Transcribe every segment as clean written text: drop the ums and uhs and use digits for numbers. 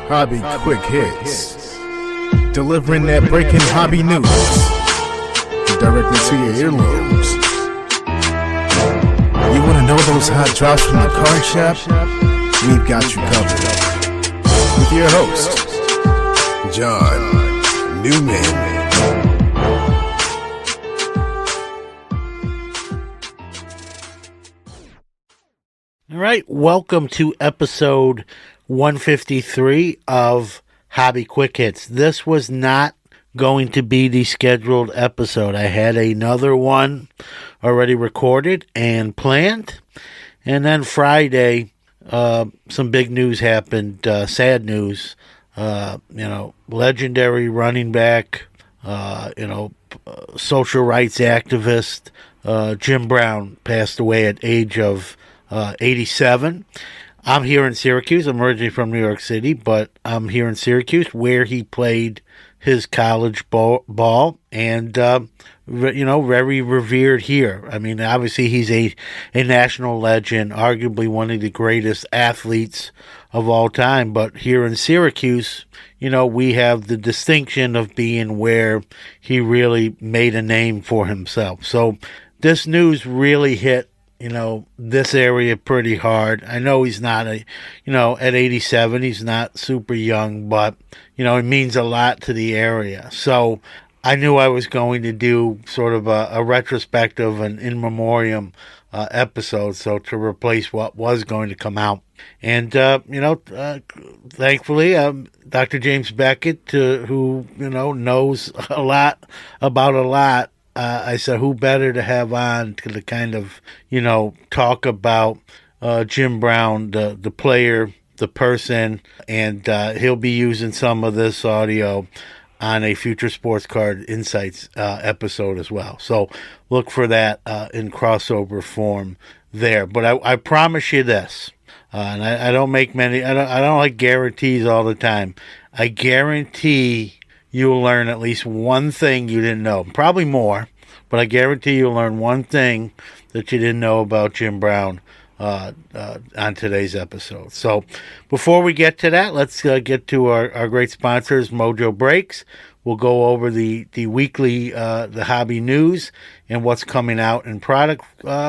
Hobby Quick Hits. Delivering that breaking hobby news directly to your earlobes. You want to know those hot drops from the card shop? We've got you covered. With your host, John Newman. All right, welcome to episode 153 of Hobby Quick Hits. This was not going to be the scheduled episode. I had another one already recorded and planned. And then Friday, some big news happened, sad news. Legendary running back, social rights activist, Jim Brown passed away at age of 87. I'm here in Syracuse. I'm originally from New York City, but I'm here in Syracuse where he played his college ball and, very revered here. I mean, obviously he's a national legend, arguably one of the greatest athletes of all time. But here in Syracuse, we have the distinction of being where he really made a name for himself. So this news really hit this area pretty hard. I know he's not at 87, he's not super young, but, it means a lot to the area. So I knew I was going to do sort of a retrospective and in memoriam episode, so to replace what was going to come out. And, thankfully, Dr. James Beckett, who, knows a lot about a lot, I said, who better to have on to kind of, talk about Jim Brown, the player, the person, and he'll be using some of this audio on a future Sports Card Insights episode as well. So look for that in crossover form there. But I promise you this, and I don't make many, I don't like guarantees all the time. I guarantee you'll learn at least one thing you didn't know. Probably more, but I guarantee you'll learn one thing that you didn't know about Jim Brown on today's episode. So before we get to that, let's get to our great sponsors, Mojo Breaks. We'll go over the weekly the hobby news and what's coming out in product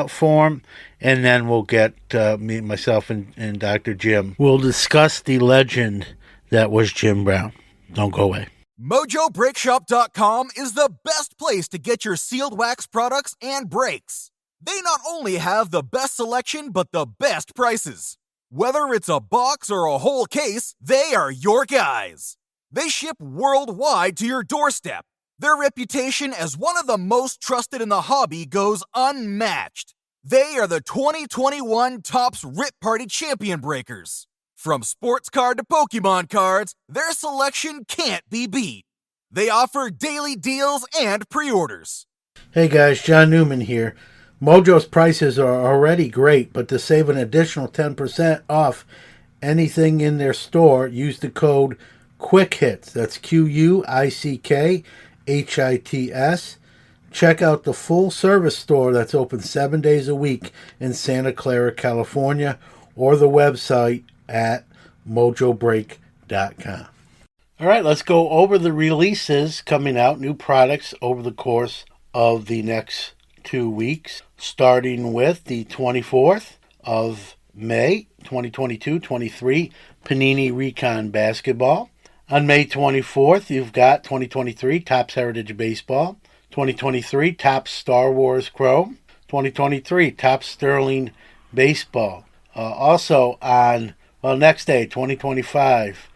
form. And then we'll get myself and Dr. Jim. We'll discuss the legend that was Jim Brown. Don't go away. MojoBreakShop.com is the best place to get your sealed wax products and brakes. They not only have the best selection, but the best prices. Whether it's a box or a whole case, they are your guys. They ship worldwide to your doorstep. Their reputation as one of the most trusted in the hobby goes unmatched. They are the 2021 Topps Rip Party Champion Breakers. From sports card to Pokemon cards, their selection can't be beat. They offer daily deals and pre-orders. Hey guys, John Newman here. Mojo's prices are already great, but to save an additional 10% off anything in their store, use the code QUICKHITS. That's QUICKHITS. Check out the full service store that's open 7 days a week in Santa Clara, California, or the website at mojobreak.com. All right, let's go over the releases coming out, new products over the course of the next 2 weeks, starting with the 24th of May, 2022-23, Panini Recon Basketball. On May 24th, you've got 2023 Topps Heritage Baseball, 2023 Topps Star Wars Chrome, 2023 Topps Sterling Baseball. Also on next day, 2025,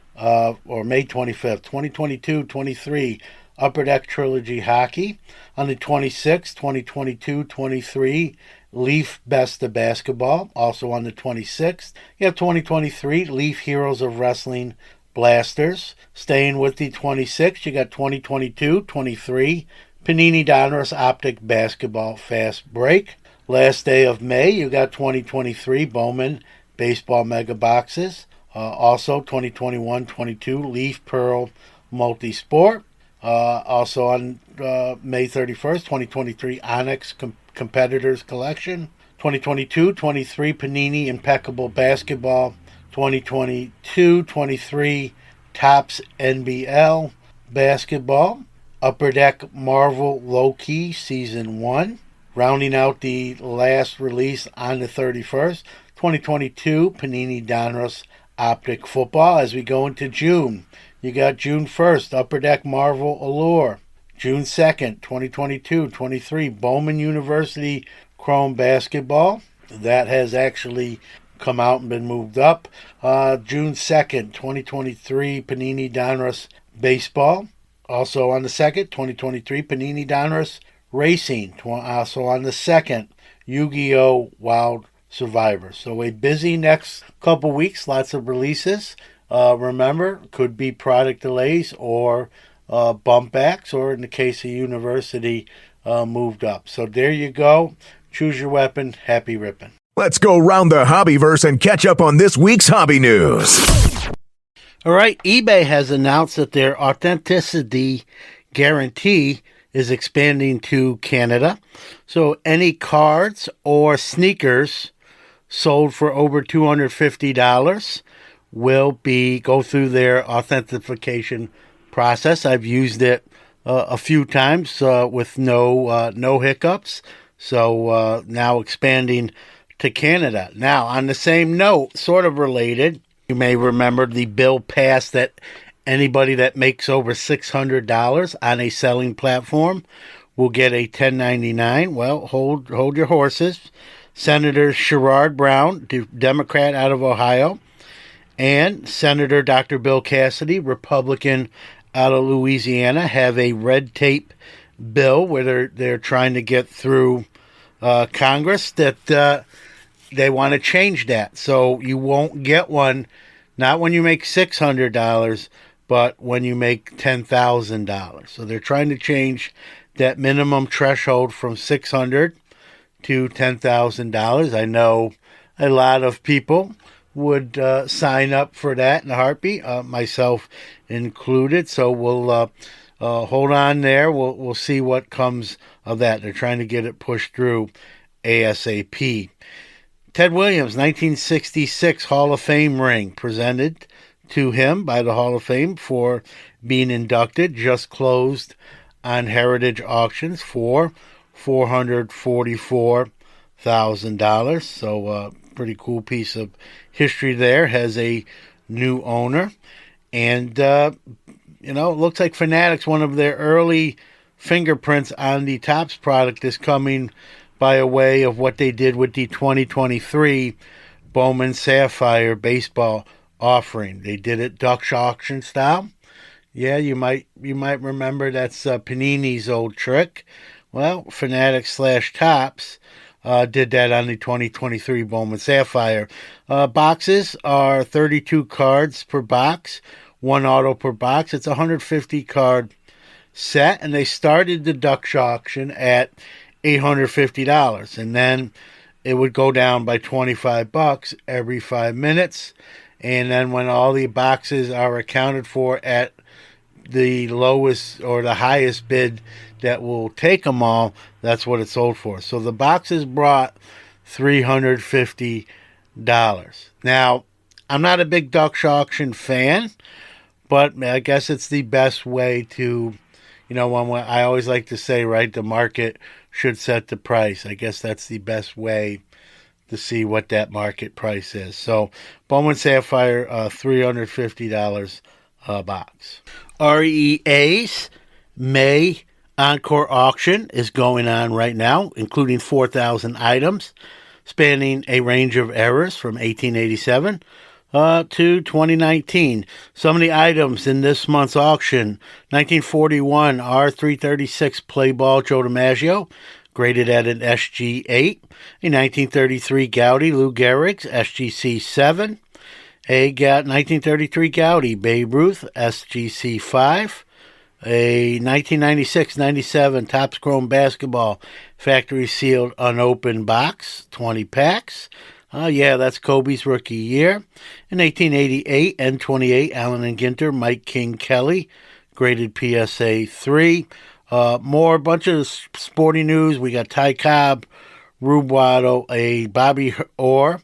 or May 25th, 2022-23, Upper Deck Trilogy Hockey. On the 26th, 2022-23, Leaf Best of Basketball. Also on the 26th, you have 2023, Leaf Heroes of Wrestling Blasters. Staying with the 26th, you got 2022-23, Panini Donruss Optic Basketball Fast Break. Last day of May, you got 2023 Bowman Baseball Mega Boxes. Also 2021-22 Leaf Pearl Multisport. Also on May 31st, 2023 Onyx Competitors Collection. 2022-23 Panini Impeccable Basketball. 2022-23 Topps NBL Basketball, Upper Deck Marvel Low Key Season 1, rounding out the last release on the 31st, 2022 Panini Donruss Optic Football. As we go into June, you got June 1st, Upper Deck Marvel Allure. June 2nd, 2022-23 Bowman University Chrome Basketball. That has actually come out and been moved up. June 2nd, 2023 Panini Donruss Baseball. Also on the 2nd, 2023 Panini Donruss Racing. Also on the 2nd, Yu-Gi-Oh! Wild Survivor. So a busy next couple weeks, lots of releases. Remember, could be product delays or bump backs, or in the case of University, moved up. So there you go. Choose your weapon. Happy ripping. Let's go round the hobbyverse and catch up on this week's hobby news. All right, eBay has announced that their authenticity guarantee is expanding to Canada. So any cards or sneakers sold for over $250 will go through their authentication process. I've used it a few times with no hiccups. So now expanding to Canada. Now, on the same note, sort of related, you may remember the bill passed that anybody that makes over $600 on a selling platform will get a 1099. Well, hold your horses. Senator Sherrod Brown, Democrat out of Ohio, and Senator Dr. Bill Cassidy, Republican out of Louisiana, have a red tape bill where they're trying to get through Congress that they want to change that. So you won't get one, not when you make $600, but when you make $10,000. So they're trying to change that minimum threshold from $600 to $10,000. I know a lot of people would sign up for that in a heartbeat, myself included. So we'll hold on there. We'll see what comes of that. They're trying to get it pushed through ASAP. Ted Williams, 1966 Hall of Fame ring presented to him by the Hall of Fame for being inducted, just closed on Heritage Auctions for $444,000. So pretty cool piece of history there. Has a new owner. And, it looks like Fanatics, one of their early fingerprints on the Topps product, is coming by a way of what they did with the 2023 Bowman Sapphire baseball offering. They did it Dutch auction style. Yeah, you might remember that's Panini's old trick. Well, Fanatics / Topps did that on the 2023 Bowman Sapphire. Boxes are 32 cards per box, one auto per box. It's a 150 card set, and they started the Dutch auction at $850, and then it would go down by $25 every 5 minutes. And then when all the boxes are accounted for at the lowest or the highest bid that will take them all, that's what it sold for. So the boxes brought $350. Now, I'm not a big Dutch auction fan, but I guess it's the best way to, when I always like to say, right, the market should set the price. I guess that's the best way to see what that market price is. So Bowman Sapphire, $350 a box. REA's May Encore auction is going on right now, including 4,000 items, spanning a range of eras from 1887 to 2019. Some of the items in this month's auction: 1941 R336 Play Ball Joe DiMaggio, graded at an SG 8. A 1933 Gaudy Lou Gehrig's SGC 7. A 1933 Gaudy Babe Ruth SGC 5. A 1996-97 Topps Chrome Basketball Factory Sealed Unopened Box, 20 packs. That's Kobe's rookie year. In 1888 N28 Allen and Ginter Mike King Kelly, graded PSA 3. More bunch of sporting news. We got Ty Cobb, Rube Waddle, a Bobby Orr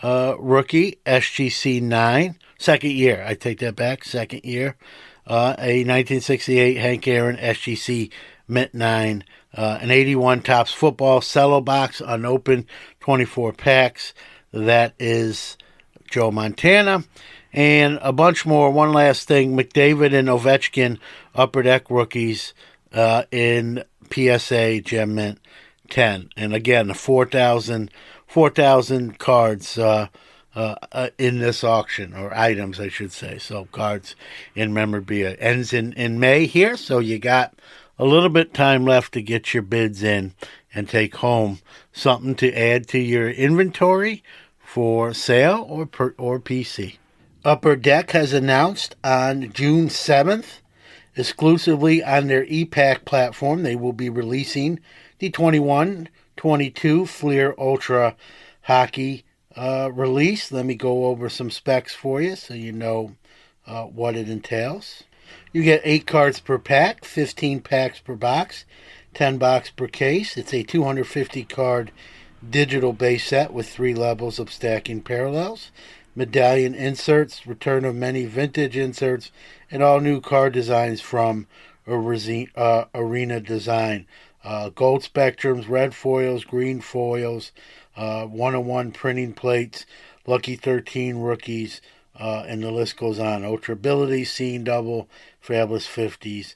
rookie SGC 9, second year. I take that back. Second year. A 1968 Hank Aaron SGC Mint 9. An 81 Topps Football cello box, unopened, 24 packs. That is Joe Montana. And a bunch more. One last thing. McDavid and Ovechkin Upper Deck rookies in PSA Gem Mint 10. And again, the 4,000 cards in this auction, or items, I should say. So cards in memorabilia. Ends in May here, so you got a little bit time left to get your bids in and take home something to add to your inventory for sale or PC. Upper Deck has announced on June 7th, exclusively on their ePack platform, they will be releasing the 21-22 Fleer Ultra Hockey release. Let me go over some specs for you so you know what it entails. You get 8 cards per pack, 15 packs per box, 10 box per case. It's a 250 card digital base set with 3 levels of stacking parallels, medallion inserts, return of many vintage inserts, and all new card designs from Arena Design. Gold spectrums, red foils, green foils, 101 printing plates, Lucky 13 rookies, and the list goes on. Ultra abilities, Seeing Double, Fabulous 50s,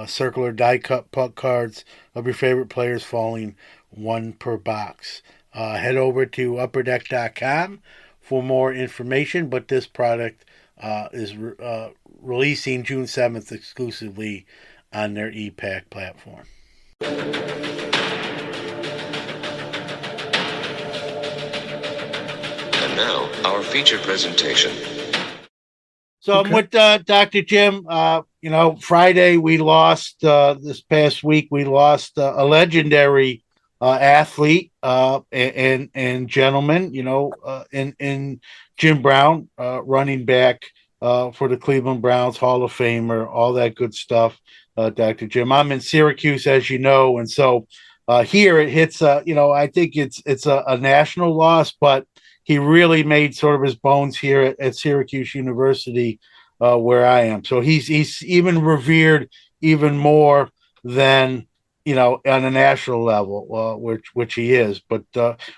circular die cut puck cards of your favorite players, falling 1 per box. Head over to upperdeck.com for more information, but this product is releasing June 7th exclusively on their ePack platform. And now, our feature presentation. So I'm with Dr. Jim. Friday we lost, this past week we lost a legendary athlete and gentleman, in Jim Brown, running back for the Cleveland Browns, Hall of Famer, all that good stuff, Dr. Jim. I'm in Syracuse, as you know, and so here it hits, I think it's a national loss, but he really made sort of his bones here at Syracuse University, where I am. So he's even revered even more than, on a national level, which he is. But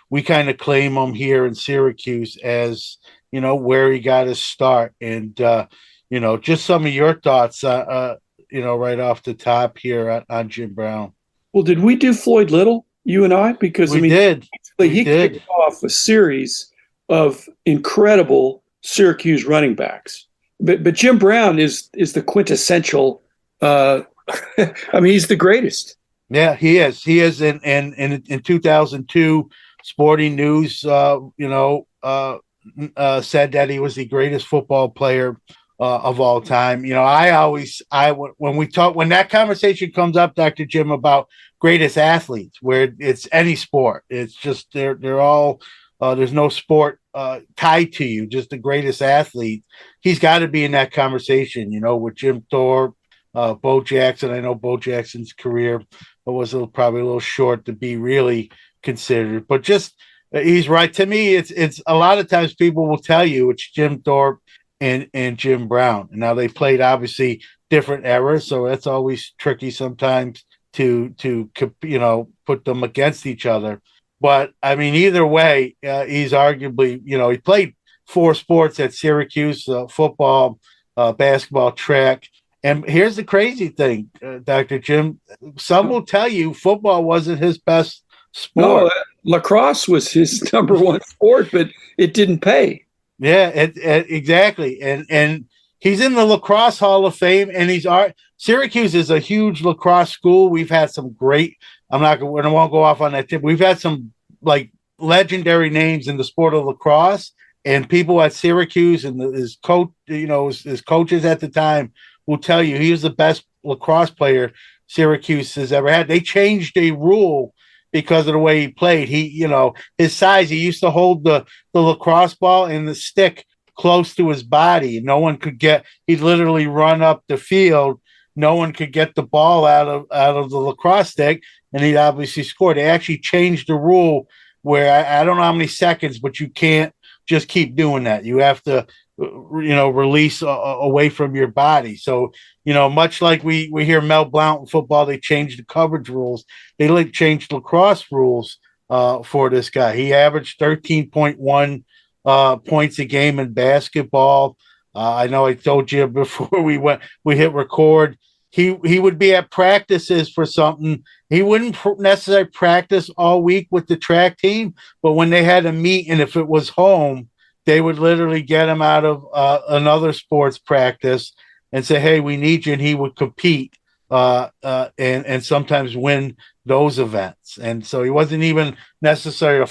we kind of claim him here in Syracuse as, where he got his start. And, just some of your thoughts, right off the top here on Jim Brown. Well, did we do Floyd Little, you and I? Because we did. He kicked off a series of incredible Syracuse running backs. But Jim Brown is the quintessential. He's the greatest. Yeah, he is. He is. In 2002, Sporting News, said that he was the greatest football player of all time. When that conversation comes up, Dr. Jim, about greatest athletes, where it's any sport, it's just they're all. There's no sport tied to you, just the greatest athlete. He's got to be in that conversation, with Jim Thorpe, Bo Jackson. I know Bo Jackson's career was probably a little short to be really considered, but just he's right. To me, it's a lot of times people will tell you it's Jim Thorpe and Jim Brown. And now they played obviously different eras, so that's always tricky sometimes to put them against each other. But, either way, he's arguably, he played 4 sports at Syracuse, football, basketball, track. And here's the crazy thing, Dr. Jim. Some will tell you football wasn't his best sport. No, lacrosse was his number one sport, but it didn't pay. Yeah, exactly. And he's in the Lacrosse Hall of Fame, and Syracuse is a huge lacrosse school. We've had some great – I won't go off on that tip. We've had some legendary names in the sport of lacrosse, and people at Syracuse and his coach, his coaches at the time will tell you he was the best lacrosse player Syracuse has ever had. They changed a rule because of the way he played. His size, he used to hold the lacrosse ball and the stick close to his body. No one could he'd literally run up the field. No one could get the ball out of the lacrosse stick, and he'd obviously score. They actually changed the rule where I don't know how many seconds, but you can't just keep doing that. You have to release away from your body. So, much like we hear Mel Blount in football, they changed the coverage rules. They changed lacrosse rules for this guy. He averaged 13.1 points a game in basketball. I know I told you before we hit record, he would be at practices for something. He wouldn't necessarily practice all week with the track team, but when they had a meet, and if it was home, they would literally get him out of another sports practice and say, "Hey, we need you," and he would compete and sometimes win those events. And so he wasn't even necessarily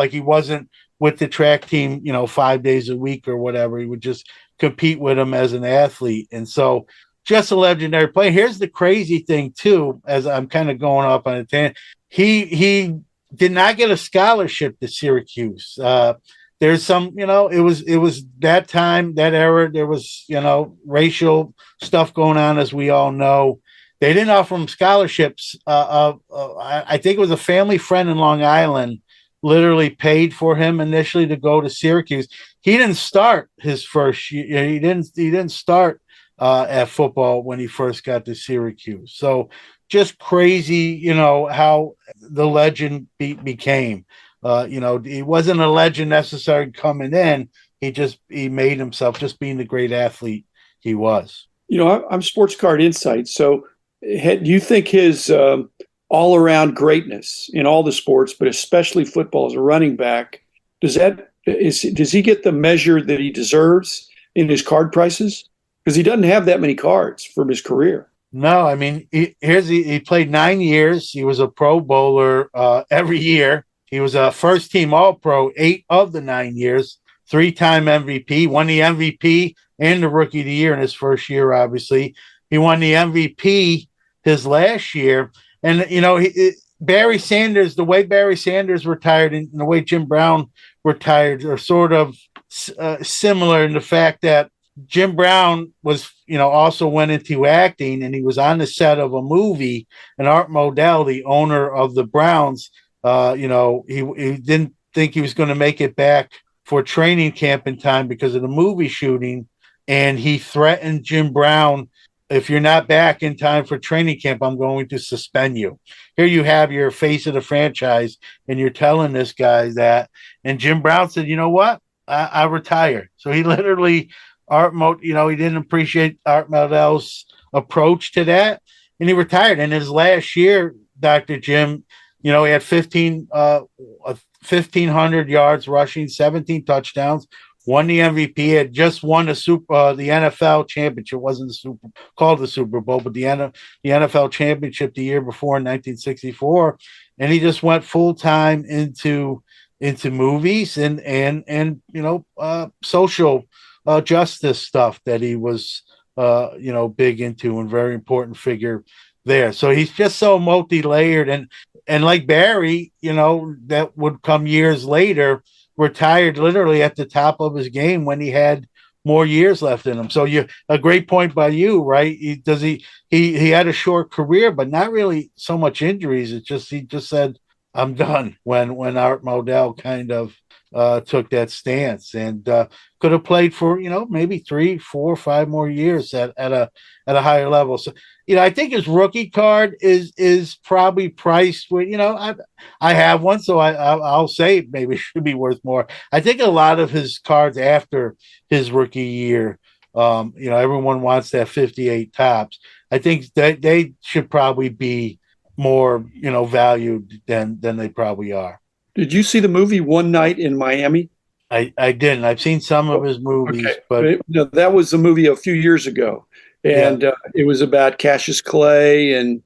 he wasn't with the track team, 5 days a week or whatever. He would just compete with him as an athlete. And so just a legendary player. Here's the crazy thing too, as I'm kind of going up on a tangent. He did not get a scholarship to Syracuse. There's some, it was that time, that era, there was, racial stuff going on, as we all know. They didn't offer him scholarships. I think it was a family friend in Long Island literally paid for him initially to go to Syracuse. He didn't start his first year. He didn't start at football when he first got to Syracuse. So just crazy, how the legend became. He wasn't a legend necessarily coming in. He made himself just being the great athlete he was. I'm Sports Card Insight. So do you think his all-around greatness in all the sports, but especially football as a running back, does he get the measure that he deserves in his card prices? Because he doesn't have that many cards from his career. No, I mean, he played 9 years. He was a Pro Bowler every year. He was a first-team All-Pro 8 of the 9 years, 3-time MVP, won the MVP and the Rookie of the Year in his first year, obviously. He won the MVP his last year. And, Barry Sanders, the way Barry Sanders retired and the way Jim Brown retired are sort of similar in the fact that Jim Brown was, also went into acting, and he was on the set of a movie, and Art Modell, the owner of the Browns, he didn't think he was going to make it back for training camp in time because of the movie shooting. And he threatened Jim Brown, if you're not back in time for training camp, I'm going to suspend you. Here you have your face of the franchise, and you're telling this guy that. And Jim Brown said, you know what? I retire. So he literally, he didn't appreciate Art Modell's approach to that, and he retired. In his last year, Dr. Jim, he had 1,500 yards rushing, 17 touchdowns, won the MVP, had just won the NFL championship. It wasn't called the Super Bowl, but the NFL championship the year before in 1964. And he just went full time into movies and social justice stuff that he was big into, and very important figure there. So he's just so multi-layered, and like Barry, that would come years later, retired literally at the top of his game when he had more years left in him. So a great point by you, right? He had a short career, but not really so much injuries. It's just, he just said, I'm done when Art Modell kind of took that stance, and could have played for, maybe 3, 4, 5 more years at a higher level. So, I think his rookie card is probably priced with, I have one, so I'll say maybe it should be worth more. I think a lot of his cards after his rookie year, everyone wants that 58 tops. I think that they should probably be more, valued than they probably are. Did you see the movie One Night in Miami? I didn't. I've seen some of his movies, okay. But no, that was a movie a few years ago, and it was about Cassius Clay and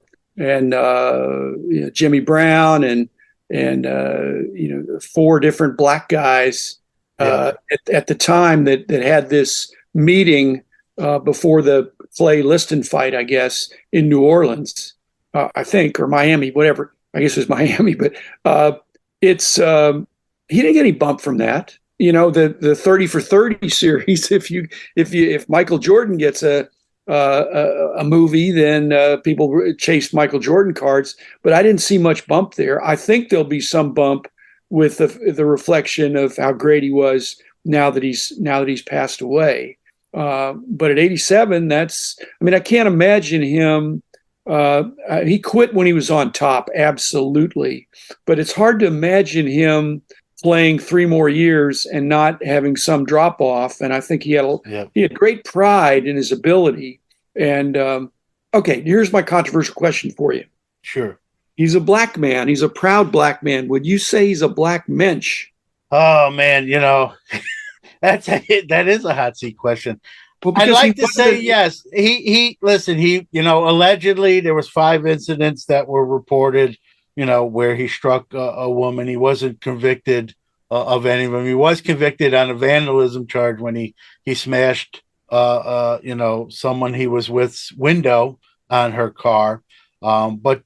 Jimmy Brown and 4 different black guys at the time that had this meeting before the Clay Liston fight, I guess, in New Orleans, I think, or Miami, whatever. I guess it was Miami, but it's he didn't get any bump from that. The 30 for 30 series. If Michael Jordan gets a movie, then people chase Michael Jordan cards. But I didn't see much bump there. I think there'll be some bump with the reflection of how great he was now that he's passed away. But at 87, I can't imagine him. He quit when he was on top, absolutely. But it's hard to imagine him playing 3 more years and not having some drop off. And I think he had great pride in his ability. And okay, here's my controversial question for you. Sure. He's a black man. He's a proud black man. Would you say he's a black mensch? Oh man, that is a hot seat question. Well, I'd like to say yes. He allegedly there was 5 incidents that were reported, where he struck a woman. He wasn't convicted of any of them. He was convicted on a vandalism charge when he smashed, someone he was with's window on her car. But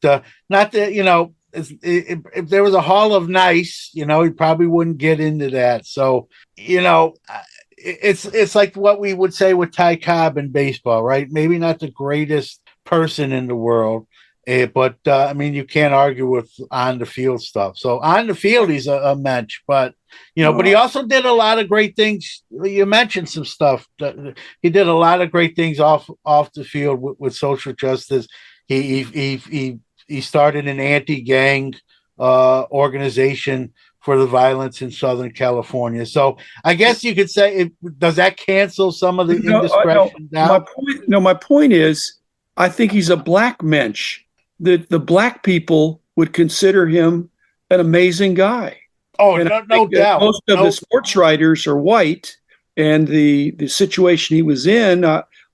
not that, if there was a hall of nice, he probably wouldn't get into that. So, it's like what we would say with Ty Cobb in baseball, right? Maybe not the greatest person in the world, but you can't argue with on the field stuff. So on the field, he's a mensch, but but he also did a lot of great things. You mentioned some stuff. He did a lot of great things off the field with social justice. He started an anti-gang organization for the violence in Southern California. So I guess you could say, does that cancel some of the indiscretion down? My point is, I think he's a black mensch. The black people would consider him an amazing guy. Oh, no doubt. Most of the sports writers are white, and the situation he was in,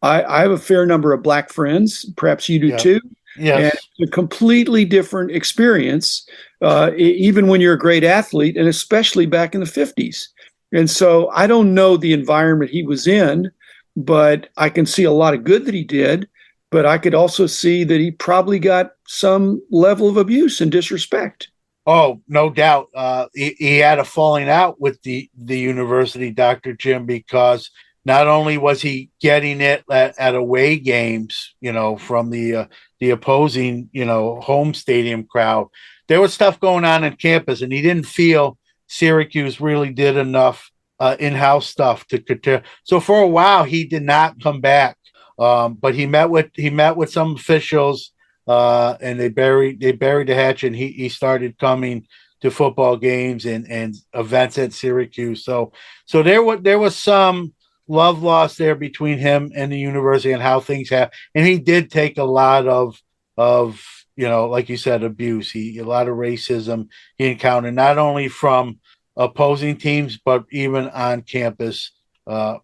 I have a fair number of black friends. Perhaps you do too. Yes. And it's a completely different experience, even when you're a great athlete, and especially back in the 50s. And so I don't know the environment he was in, but I can see a lot of good that he did. But I could also see that he probably got some level of abuse and disrespect. Oh, no doubt. He had a falling out with the university, Dr. Jim, because not only was he getting it at away games, from the opposing, home stadium crowd, there was stuff going on campus, and he didn't feel Syracuse really did enough in-house stuff to curtail. So for a while, he did not come back. But he met with some officials, and they buried the hatchet, and he started coming to football games and events at Syracuse. So there was some love lost there between him and the university and how things have. And he did take a lot of like you said, abuse. A lot of racism he encountered, not only from opposing teams, but even on campus.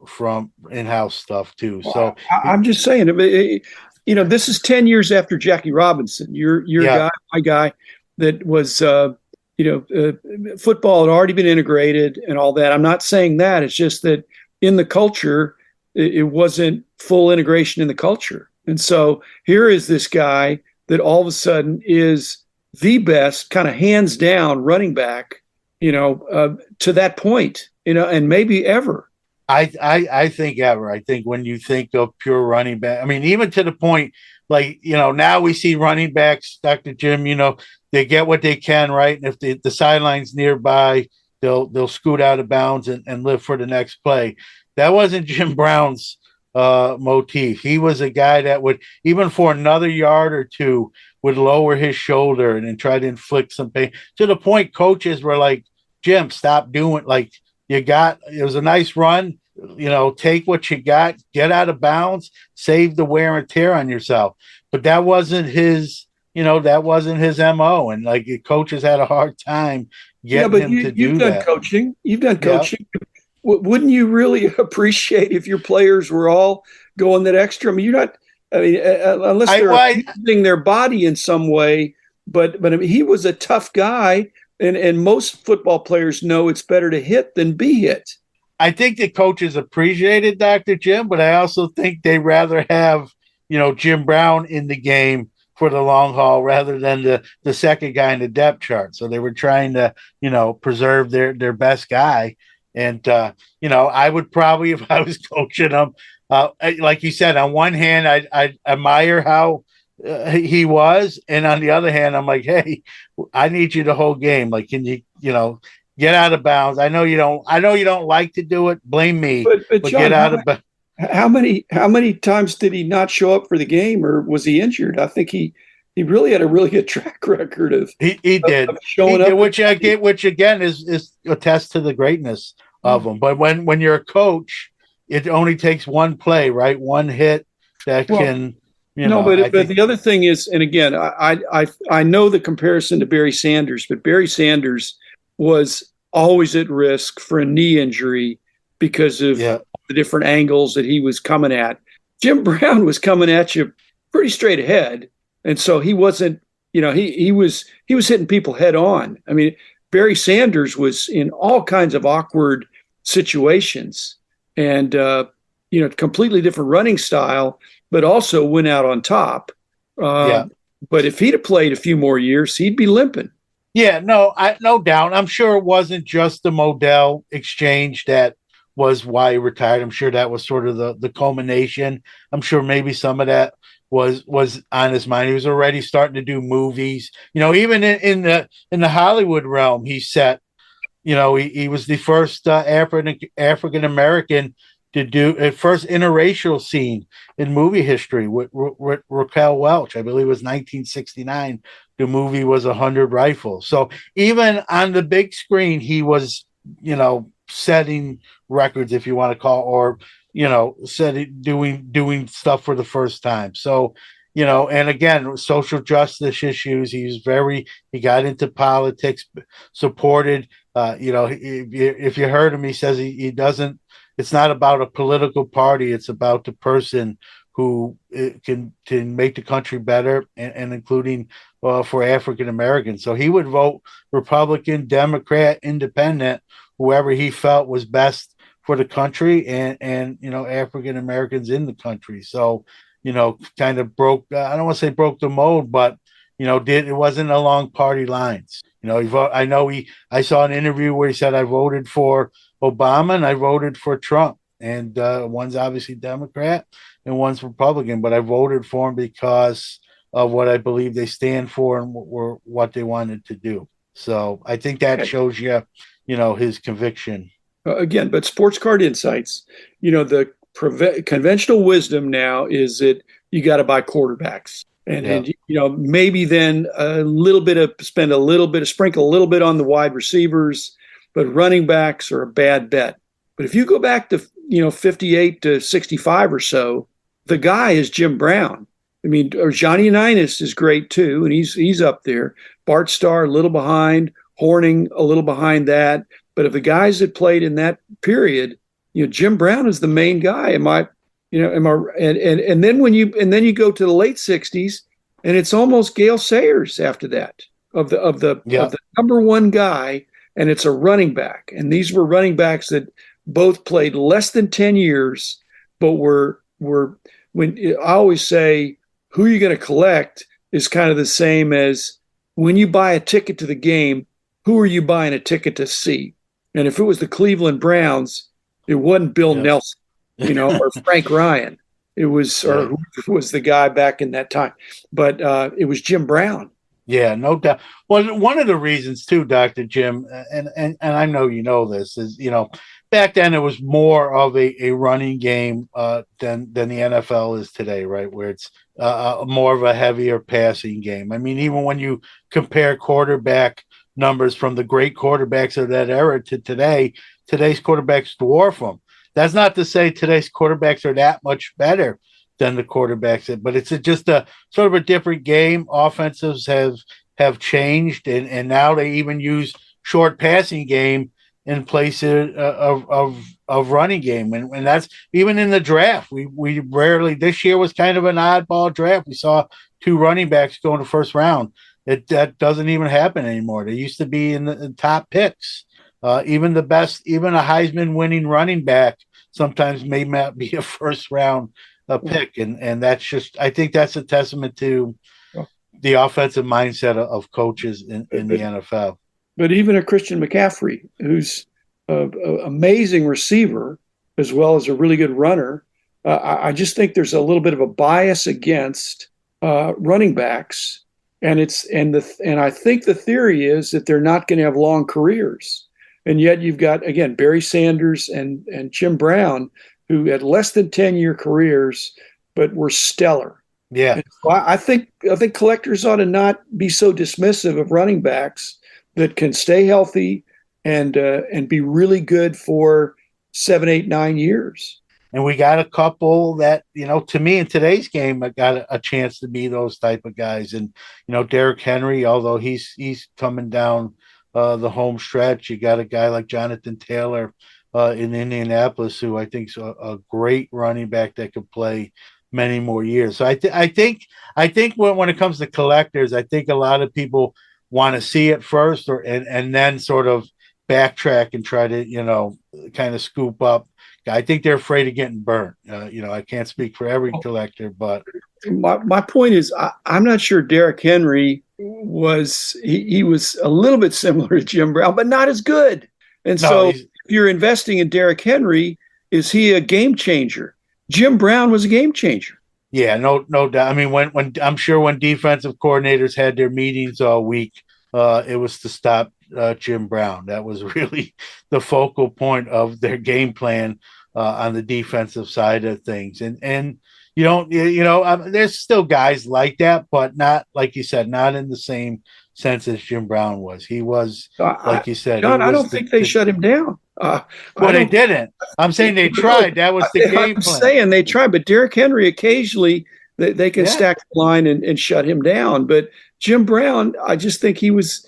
From in-house stuff too. So I'm just saying, this is 10 years after Jackie Robinson. Your guy, my guy, that was, football had already been integrated and all that. I'm not saying that. It's just that in the culture, it wasn't full integration in the culture. And so here is this guy that all of a sudden is the best, kind of hands down running back, to that point, and maybe ever. I think ever. I think when you think of pure running back, even to the point, now we see running backs, Dr. Jim, they get what they can, right? And if the sideline's nearby, they'll scoot out of bounds and live for the next play. That wasn't Jim Brown's motif. He was a guy that would, even for another yard or two, would lower his shoulder and then try to inflict some pain, to the point coaches were like, Jim, stop doing, it was a nice run, take what you got, get out of bounds, save the wear and tear on yourself. But that wasn't his, MO. And coaches had a hard time getting him to do that. You've done coaching. Wouldn't you really appreciate if your players were all going that extra? You're not, unless they're using their body in some way, but he was a tough guy. And most football players know it's better to hit than be hit. I think the coaches appreciated Dr. Jim, but I also think they rather have, Jim Brown in the game for the long haul rather than the second guy in the depth chart. So they were trying to, preserve their best guy. And, I would probably, if I was coaching them, like you said, on one hand, I admire how he was, and on the other hand, I'm like, hey, I need you the whole game. Can you get out of bounds. I know you don't. I know you don't like to do it. Blame me, But but John, get out of bounds. how many times did he not show up for the game, or was he injured? I think he really had a really good track record of He did. showing He up. did, which again is attests to the greatness of him. But when you're a coach, it only takes one play, right? One hit that Well, can, no, I but think, the other thing is, and again, I know the comparison to Barry Sanders, but Barry Sanders was always at risk for a knee injury because of yeah, the different angles that he was coming at. Jim Brown was coming at you pretty straight ahead, and so he wasn't. He was hitting people head on. I mean, Barry Sanders was in all kinds of awkward situations, and completely different running style, but also went out on top. yeah. But if he'd have played a few more years, he'd be limping. Yeah, no doubt. I'm sure it wasn't just the Modell exchange that was why he retired. I'm sure that was sort of the culmination. I'm sure maybe some of that was on his mind. He was already starting to do movies. Even in the Hollywood realm, he set. He was the first African American to do a first interracial scene in movie history with Raquel Welch. I believe it was 1969. The movie was 100 Rifles. So even on the big screen, he was, setting records, if you want to call, or doing stuff for the first time. So, and again, social justice issues. He got into politics, supported. If you heard him, he says he doesn't. It's not about a political party. It's about the person who can make the country better, and including for African Americans. So he would vote Republican, Democrat, Independent, whoever he felt was best for the country and African Americans in the country. So kind of broke. I don't want to say broke the mold, but it wasn't along party lines. I saw an interview where he said, I voted for Obama and I voted for Trump, and one's obviously Democrat and one's Republican, but I voted for him because of what I believe they stand for and what they wanted to do. So I think that shows you, his conviction. Again, but Sports Card Insights, the conventional wisdom now is that you got to buy quarterbacks. And maybe then sprinkle a little bit on the wide receivers, but running backs are a bad bet. But if you go back to 58 to 65 or so, the guy is Jim Brown. I mean, or Johnny Unitas is great too, and he's up there. Bart Starr a little behind, Horning a little behind that. But of the guys that played in that period, Jim Brown is the main guy. And then when you go to the late 60s, and it's almost Gale Sayers after that of the number one guy, and it's a running back. And these were running backs that both played less than 10 years, but were when I always say who you're going to collect is kind of the same as when you buy a ticket to the game, who are you buying a ticket to see? And if it was the Cleveland Browns, it wasn't Bill Nelson, or Frank Ryan. It was, or who was the guy back in that time. But it was Jim Brown. Yeah, no doubt. Well, one of the reasons too, Dr. Jim, and I know you know this, is back then it was more of a running game than the NFL is today, right? Where it's more of a heavier passing game. I mean, even when you compare quarterback numbers from the great quarterbacks of that era to today's quarterbacks dwarf them. That's not to say today's quarterbacks are that much better than the quarterbacks, but it's just a sort of a different game. Offensives have changed, and now they even use short passing game in place of running game, and that's even in the draft. We rarely, this year was kind of an oddball draft. We saw two running backs go in the first round. That doesn't even happen anymore. They used to be in the top picks. Even a Heisman winning running back sometimes may not be a first round pick. And that's just, I think that's a testament to the offensive mindset of coaches in the NFL. But even a Christian McCaffrey, who's an amazing receiver as well as a really good runner, I just think there's a little bit of a bias against running backs. And I think the theory is that they're not going to have long careers. And yet you've got, again, Barry Sanders and Jim Brown, who had less than 10-year careers, but were stellar. Yeah. And so I think collectors ought to not be so dismissive of running backs that can stay healthy and be really good for 7, 8, 9 years. And we got a couple that, to me in today's game, I got a chance to be those type of guys. And, Derrick Henry, although he's coming down the home stretch, you got a guy like Jonathan Taylor in Indianapolis, who I think is a great running back that could play many more years. So I think when it comes to collectors, I think a lot of people want to see it first and then sort of backtrack and try to, kind of scoop up. I think they're afraid of getting burnt. I can't speak for every collector, but my point is, I'm not sure Derrick Henry was he was a little bit similar to Jim Brown, but not as good. And so if you're investing in Derrick Henry, is he a game changer? Jim Brown was a game changer. Yeah, no doubt. I mean, when I'm sure when defensive coordinators had their meetings all week, it was to stop Jim Brown. That was really the focal point of their game plan on the defensive side of things. And there's still guys like that, but not, like you said, not in the same sense as Jim Brown was. He was, like you said, John, I don't think they shut him down. Well, they didn't. I'm saying they tried. That was the game plan. I'm saying they tried, but Derrick Henry occasionally they can stack the line and shut him down. But Jim Brown, I just think he was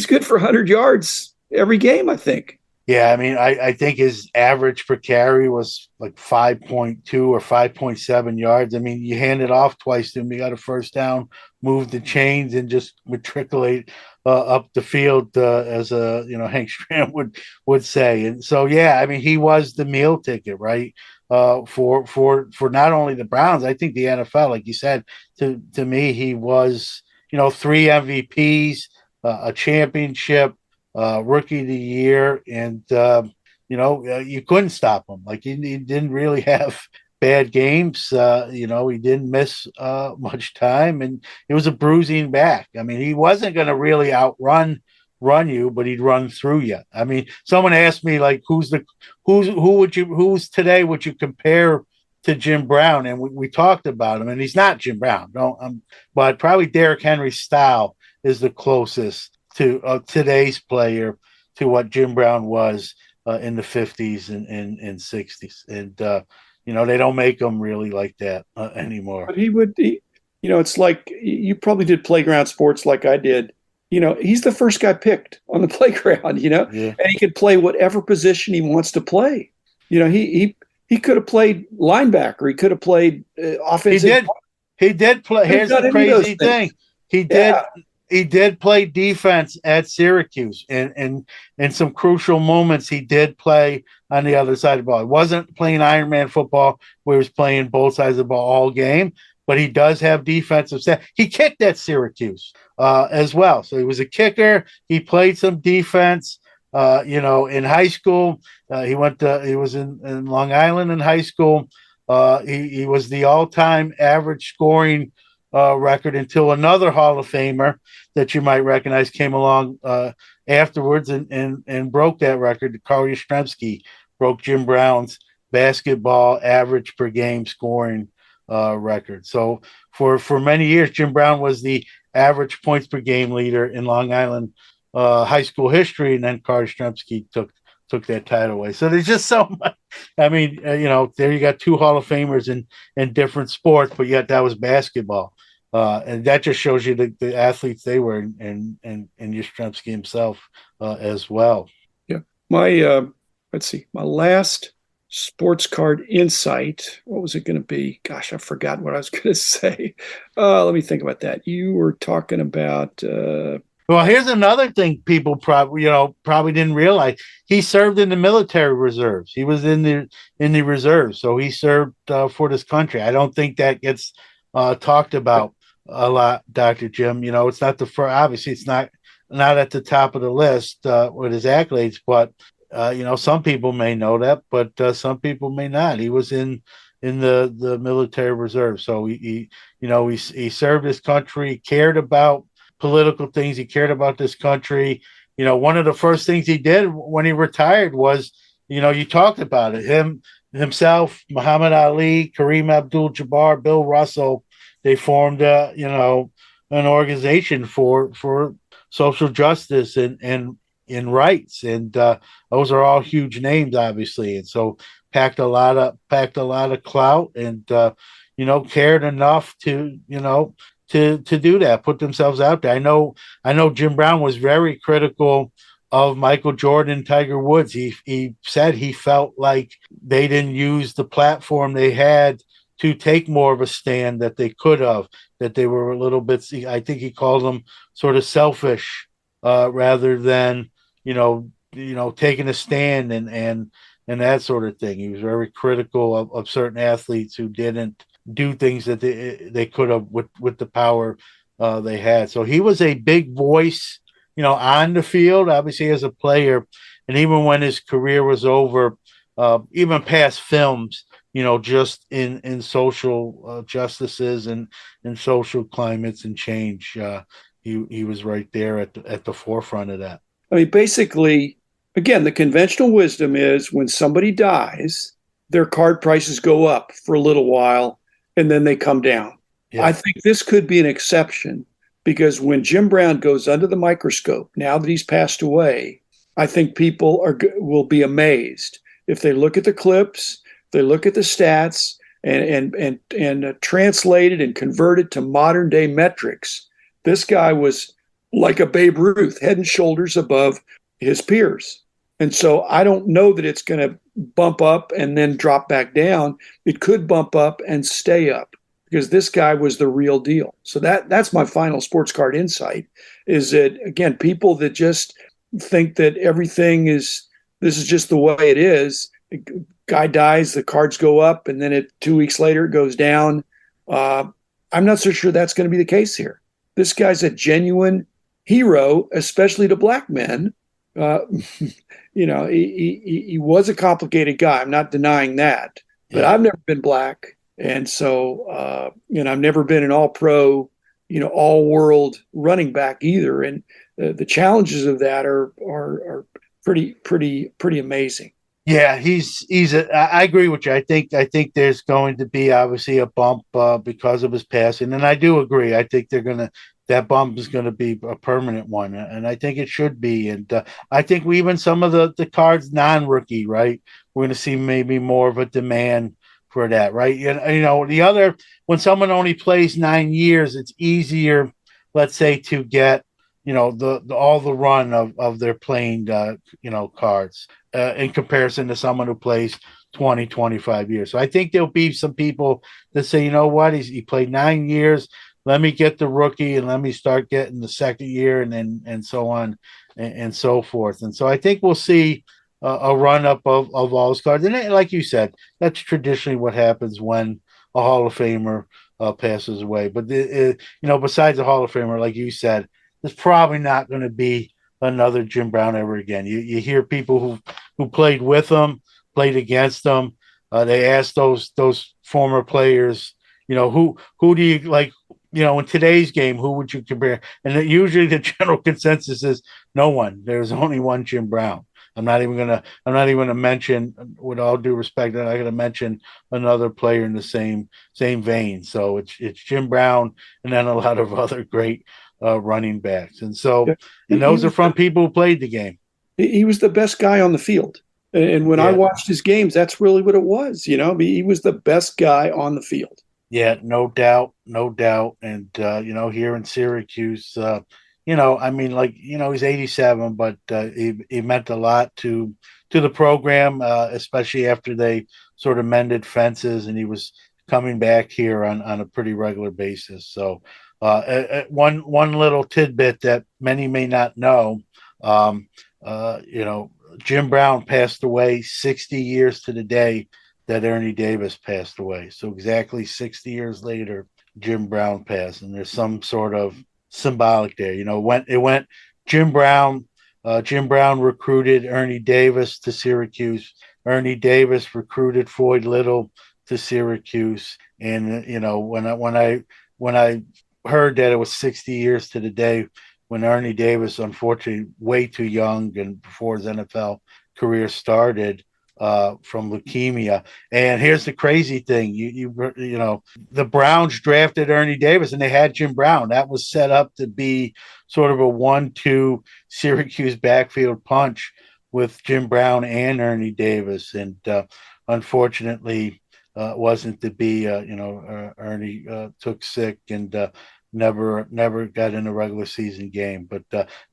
good for 100 yards every game, I think. Yeah, I mean, I think his average per carry was like 5.2 or 5.7 yards. I mean, you hand it off twice to him, you got a first down, move the chains, and just matriculate up the field, as Hank Stram would say. And so, yeah, I mean, he was the meal ticket, right? For not only the Browns, I think the NFL, like you said, to me, he was, 3 MVPs, a championship. Rookie of the year, and you couldn't stop him. Like he didn't really have bad games. He didn't miss much time, and it was a bruising back. I mean, he wasn't going to really run you, but he'd run through you. I mean, someone asked me like, who's today would you compare to Jim Brown? And we talked about him, and he's not Jim Brown. But probably Derrick Henry's style is the closest to today's player to what Jim Brown was in the 50s and 60s. And, they don't make them really like that anymore. But it's like you probably did playground sports like I did. He's the first guy picked on the playground, Yeah. And he can play whatever position he wants to play. He could have played linebacker. He could have played offensive. He did play. Here's the crazy thing. He did. Yeah. He did play defense at Syracuse, and in some crucial moments, he did play on the other side of the ball. He wasn't playing Iron Man football where he was playing both sides of the ball all game, but he does have defensive stats. He kicked at Syracuse as well. So he was a kicker. He played some defense. In high school, he was in Long Island in high school. He was the all-time average scoring record until another Hall of Famer that you might recognize came along afterwards and broke that record. Carl Yastrzemski broke Jim Brown's basketball average per game scoring record. So for many years, Jim Brown was the average points per game leader in Long Island high school history, and then Carl Yastrzemski took that title away. So there's just so much. I mean, there you got 2 Hall of Famers in different sports, but yet that was basketball. And that just shows you the athletes they were, and Yastrzemski himself as well. Yeah. My last sports card insight. What was it going to be? Gosh, I forgot what I was going to say. Let me think about that. You were talking about. Well, here's another thing people probably didn't realize. He served in the military reserves. He was in the reserves, so he served for this country. I don't think that gets talked about a lot, Dr. Jim. It's not obviously it's not at the top of the list with his accolades, but some people may know that, but some people may not. He was in the military reserve, so he served his country, cared about political things. He cared about this country, one of the first things he did when he retired was, you talked about it, himself, Muhammad Ali, Kareem Abdul-Jabbar, Bill Russell, they formed, an organization for social justice and in rights, and those are all huge names, obviously, and so packed a lot of clout, and cared enough to do that, put themselves out there. I know Jim Brown was very critical of Michael Jordan, Tiger Woods. He said he felt like they didn't use the platform they had to take more of a stand that they could have, that they were a little bit, I think he called them sort of selfish, rather than, taking a stand and that sort of thing. He was very critical of certain athletes who didn't do things that they could have with the power they had. So he was a big voice, on the field, obviously as a player, and even when his career was over, even past films, just in social justices and in social climates and change. He was right there at the forefront of that. I mean, basically, again, the conventional wisdom is when somebody dies, their card prices go up for a little while and then they come down. Yeah. I think this could be an exception because when Jim Brown goes under the microscope, now that he's passed away, I think people will be amazed if they look at the clips, they look at the stats, and translate it and convert it to modern day metrics. This guy was like a Babe Ruth, head and shoulders above his peers. And so I don't know that it's going to bump up and then drop back down. It could bump up and stay up because this guy was the real deal. So that's my final sports card insight, is that, again, people that just think that this is just the way it is. Guy dies, the cards go up, and then 2 weeks later it goes down. I'm not so sure that's going to be the case here. This guy's a genuine hero, especially to black men. He was a complicated guy. I'm not denying that, but I've never been black. And so, I've never been an all pro, all world running back either. And the challenges of that are pretty amazing. Yeah, I agree with you. I think there's going to be obviously a bump because of his passing, and I do agree. I think that bump is going to be a permanent one, and I think it should be. And I think even some of the cards non-rookie, right? We're going to see maybe more of a demand for that, right? The other, when someone only plays 9 years, it's easier, let's say, to get all the run of their playing cards in comparison to someone who plays 20, 25 years. So I think there'll be some people that say, you know what, he played 9 years. Let me get the rookie and let me start getting the second year and so on and so forth. And so I think we'll see a run up of all those cards. And like you said, that's traditionally what happens when a Hall of Famer passes away. But, besides the Hall of Famer, like you said, there's probably not going to be another Jim Brown ever again. You hear people who played with him, played against him. They ask those former players, who do you like? In today's game, who would you compare? And usually the general consensus is no one. There's only one Jim Brown. I'm not even gonna mention, with all due respect, I'm not gonna mention another player in the same vein. So it's Jim Brown and then a lot of other great running backs. And so, and those are from people who played the game. He was the best guy on the field. And when I watched his games, that's really what it was. He was the best guy on the field. Yeah, no doubt. And, here in Syracuse, he's 87, but he meant a lot to the program, especially after they sort of mended fences and he was coming back here on a pretty regular basis. So one little tidbit that many may not know, Jim Brown passed away 60 years to the day that Ernie Davis passed away. So exactly 60 years later, Jim Brown passed, and there's some sort of symbolic there. It went Jim Brown. Jim Brown recruited Ernie Davis to Syracuse. Ernie Davis recruited Floyd Little to Syracuse. And when I heard that it was 60 years to the day when Ernie Davis, unfortunately, way too young and before his NFL career started, from leukemia. And here's the crazy thing: you know, the Browns drafted Ernie Davis, and they had Jim Brown. That was set up to be sort of a 1-2 Syracuse backfield punch with Jim Brown and Ernie Davis, and unfortunately, wasn't to be. Ernie took sick and never got in a regular season game, but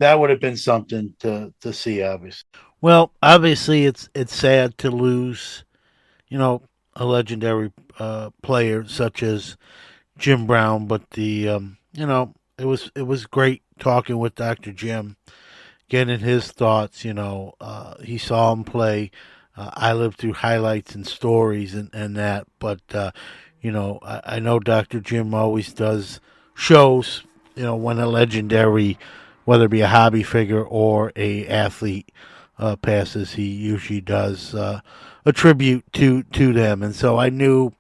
that would have been something to see, obviously. Well, obviously, it's sad to lose, a legendary player such as Jim Brown, but it was great talking with Dr. Jim, getting his thoughts. He saw him play. I lived through highlights and stories and that, but I know Dr. Jim always does shows. When a legendary, whether it be a hobby figure or a athlete, passes, he usually does a tribute to them, and so I knew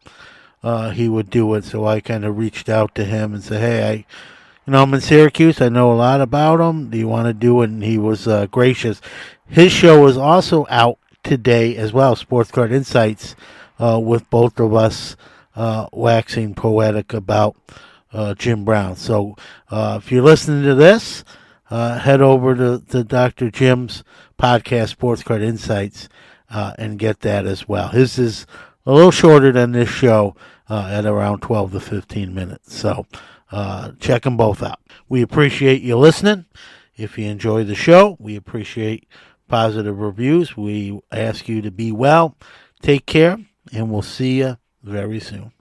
he would do it. So I kind of reached out to him and said, "Hey, I'm in Syracuse. I know a lot about him. Do you want to do it?" And he was gracious. His show is also out today as well, Sports Card Insights, with both of us waxing poetic about Jim Brown. So if you're listening to this, head over to Dr. Jim's podcast, Sports Card Insights, and get that as well. His is a little shorter than this show, at around 12 to 15 minutes. So check them both out. We appreciate you listening. If you enjoy the show, we appreciate positive reviews. We ask you to be well, take care, and we'll see you very soon.